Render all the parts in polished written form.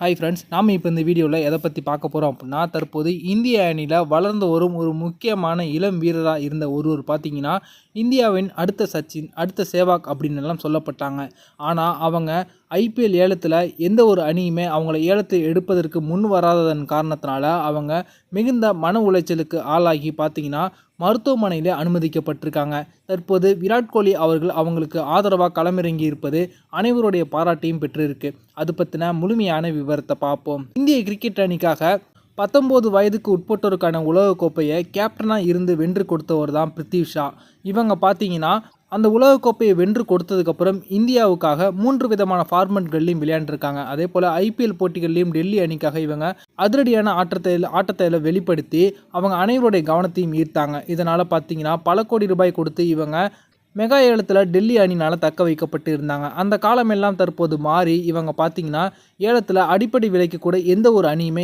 Hi friends, நாம் இப்போ இந்த வீடியோவில் எதை பற்றி பார்க்க போகிறோம் அப்படின்னா, தற்போது இந்திய அணியில் வளர்ந்து வரும் ஒரு முக்கியமான இளம் வீரராக இருந்த ஒருவர் பார்த்தீங்கன்னா, இந்தியாவின் அடுத்த சச்சின், அடுத்த சேவாக் அப்படின்னு எல்லாம் சொல்லப்பட்டாங்க. ஆனால் அவங்க ஐபிஎல் ஏலத்தில் எந்த ஒரு அணியுமே அவங்கள ஏலத்தை எடுப்பதற்கு முன் வராததன் காரணத்தினால அவங்க மிகுந்த மன உளைச்சலுக்கு ஆளாகி பார்த்தீங்கன்னா மருத்துவமனையிலே அனுமதிக்கப்பட்டிருக்காங்க. தற்போது விராட் கோலி அவர்கள் அவங்களுக்கு ஆதரவாக களமிறங்கி இருப்பது அனைவருடைய பாராட்டையும் பெற்றிருக்கு. அது பற்றின முழுமையான விவரத்தை பார்ப்போம். இந்திய கிரிக்கெட் அணிக்காக 19 வயதுக்கு உட்பட்டோருக்கான உலகக்கோப்பையை கேப்டனாக இருந்து வென்று கொடுத்தவர் தான் பிருத்வி ஷா. இவங்க பார்த்தீங்கன்னா அந்த உலகக்கோப்பையை வென்று கொடுத்ததுக்கப்புறம் இந்தியாவுக்காக 3 விதமான ஃபார்மெட்கள்லையும் விளையாண்டுருக்காங்க. அதே போல் ஐபிஎல் போட்டிகள்லையும் டெல்லி அணிக்காக இவங்க அதிரடியான ஆட்டத்தை வெளிப்படுத்தி அவங்க அனைவருடைய கவனத்தையும் ஈர்த்தாங்க. இதனால் பார்த்தீங்கன்னா பல கோடி ரூபாய் கொடுத்து இவங்க மெகா ஏலத்தில் டெல்லி அணினால் தக்க வைக்கப்பட்டு இருந்தாங்க. அந்த காலமெல்லாம் தற்போது மாறி இவங்க பார்த்தீங்கன்னா ஏலத்தில் அடிப்படை விலைக்கு கூட எந்த ஒரு அணியுமே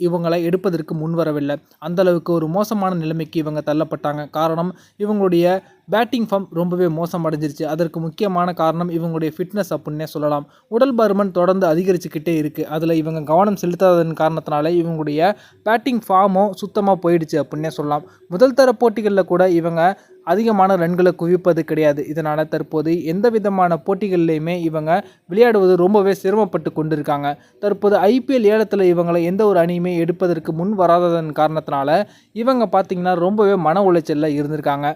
இவங்களை எடுப்பதற்கு முன்வரவில்லை. அந்தளவுக்கு ஒரு மோசமான நிலைமைக்கு இவங்க தள்ளப்பட்டாங்க. காரணம், இவங்களுடைய பேட்டிங் ஃபார்ம் ரொம்பவே மோசம் அடைஞ்சிருச்சு. அதற்கு முக்கியமான காரணம் இவங்களுடைய ஃபிட்னஸ் அப்படின்னே சொல்லலாம். உடல் பருமன் தொடர்ந்து அதிகரிச்சுக்கிட்டே இருக்குது. அதில் இவங்க கவனம் செலுத்தாததன் காரணத்தினால இவங்களுடைய பேட்டிங் ஃபார்மும் சுத்தமாக போயிடுச்சு அப்படின்னே சொல்லலாம். முதல் தர போட்டிகளில் கூட இவங்க அதிகமான ரன்களை குவிப்பது கிடையாது. இதனால் தற்போது எந்த விதமான போட்டிகள்லையுமே இவங்க விளையாடுவது ரொம்பவே சிரமப்பட்டு கொண்டிருக்காங்க. தற்போது ஐபிஎல் ஏலத்தில் இவங்களை எந்த ஒரு அணியுமே எடுப்பதற்கு முன் வராததன் காரணத்தினால இவங்க பார்த்திங்கன்னா ரொம்பவே மன உளைச்சலில் இருந்திருக்காங்க.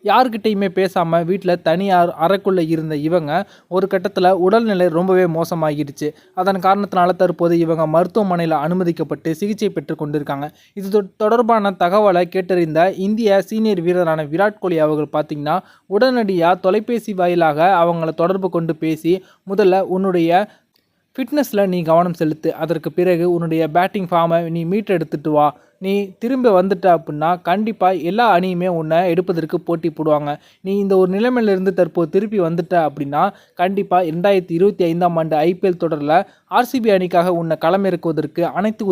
யார்கிட்டையுமே பேசாமல் வீட்டில் தனியார் அறைக்குள்ளே இருந்த இவங்க ஒரு கட்டத்தில் உடல்நிலை ரொம்பவே மோசமாகிடுச்சு. அதன் காரணத்தினால தற்போது இவங்க மருத்துவமனையில் அனுமதிக்கப்பட்டு சிகிச்சை பெற்று கொண்டிருக்காங்க. இது தொடர்பான தகவலை கேட்டறிந்த இந்திய சீனியர் வீரரான விராட் கோலி அவர்கள் பார்த்திங்கன்னா உடனடியாக தொலைபேசி வாயிலாக அவங்கள தொடர்பு கொண்டு பேசி, முதல்ல உன்னுடைய ஃபிட்னஸில் நீ கவனம் செலுத்து, அதற்கு பிறகு உன்னுடைய பேட்டிங் ஃபார்மை நீ மீட்டெடுத்துட்டு வா, நீ திரும்ப வந்துட்ட அப்படின்னா கண்டிப்பாக எல்லா அணியுமே உன்னை எடுப்பதற்கு போட்டி போடுவாங்க. நீ இந்த ஒரு நிலைமையிலிருந்து தற்போது திருப்பி வந்துட்ட அப்படின்னா கண்டிப்பாக 2025ஆம் ஆண்டு ஐபிஎல் தொடரில் ஆர்சிபி அணிக்காக உன்னை களமிறக்குவதற்கு அனைத்து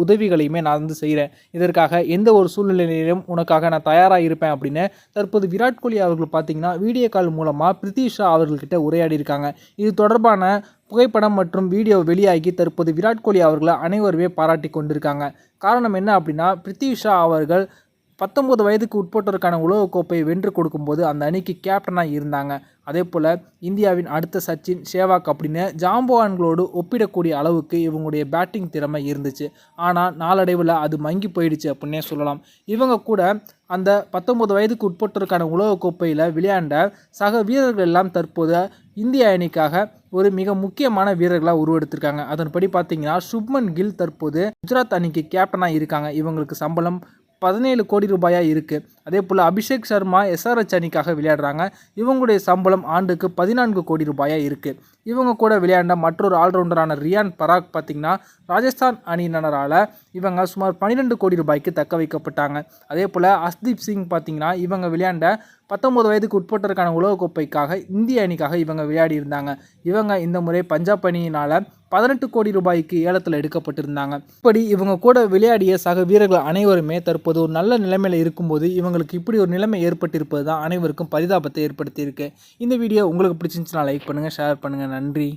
உதவிகளையுமே நான் செய்கிறேன். இதற்காக எந்த ஒரு சூழ்நிலையிலும் உனக்காக நான் தயாராக இருப்பேன் அப்படின்னு தற்போது விராட் கோலி அவர்கள் பார்த்திங்கன்னா வீடியோ கால் மூலமாக பிருத்வி ஷா அவர்கள்கிட்ட உரையாடி இருக்காங்க. இது தொடர்பான புகைப்படம் மற்றும் வீடியோ வெளியாகி தற்போது விராட் கோலி அவர்களை அனைவருமே பாராட்டி கொண்டிருக்காங்க. காரணம் என்ன அப்படின்னா, பிருத்வி ஷா அவர்கள் 19 வயதுக்கு உட்பட்டோருக்கான உலகக்கோப்பையை வென்று கொடுக்கும்போது அந்த அணிக்கு கேப்டனாக இருந்தாங்க. அதே போல் இந்தியாவின் அடுத்த சச்சின், சேவாக் அப்படின்னு ஜாம்பவான்களோடு ஒப்பிடக்கூடிய அளவுக்கு இவங்களுடைய பேட்டிங் திறமை இருந்துச்சு. ஆனால் நாளடைவில் அது மங்கி போயிடுச்சு அப்படின்னே சொல்லலாம். இவங்க கூட அந்த 19 வயதுக்கு உட்பட்டோருக்கான உலகக்கோப்பையில் விளையாண்ட சக வீரர்கள் எல்லாம் தற்போது இந்திய அணிக்காக ஒரு மிக முக்கியமான வீரர்களாக உருவெடுத்திருக்காங்க. அதன்படி பார்த்தீங்கன்னா சுப்மன் கில் தற்போது குஜராத் அணிக்கு கேப்டனாக இருக்காங்க. இவங்களுக்கு சம்பளம் 17 கோடி ரூபாயாக இருக்குது. அதே போல் அபிஷேக் சர்மா எஸ்ஆர்எச் அணிக்காக விளையாடுறாங்க. இவங்களுடைய சம்பளம் ஆண்டுக்கு 14 கோடி ரூபாயாக இருக்குது. இவங்க கூட விளையாண்ட மற்றொரு ஆல்ரவுண்டரான ரியான் பராக் பார்த்திங்கன்னா ராஜஸ்தான் அணியினரால் இவங்க சுமார் 12 கோடி ரூபாய்க்கு தக்க வைக்கப்பட்டாங்க. அதே போல் அஸ்தீப் சிங் பார்த்திங்கன்னா இவங்க விளையாண்ட 19 வயதுக்கு உட்பட்டதற்கான உலகக்கோப்பைக்காக இந்திய அணிக்காக இவங்க விளையாடி இருந்தாங்க. இவங்க இந்த முறை பஞ்சாப் அணியினால் 18 கோடி ரூபாய்க்கு ஏலத்தில் எடுக்கப்பட்டிருந்தாங்க. இப்படி இவங்க கூட விளையாடிய சக வீரர்கள் அனைவருமே தற்போது ஒரு நல்ல நிலைமையில் இருக்கும்போது இவங்களுக்கு இப்படி ஒரு நிலைமை ஏற்பட்டிருப்பது தான் அனைவருக்கும் பரிதாபத்தை ஏற்படுத்தியிருக்கு. இந்த வீடியோ உங்களுக்கு பிடிச்சிருந்துச்சுன்னா லைக் பண்ணுங்கள், ஷேர் பண்ணுங்கள். நன்றி.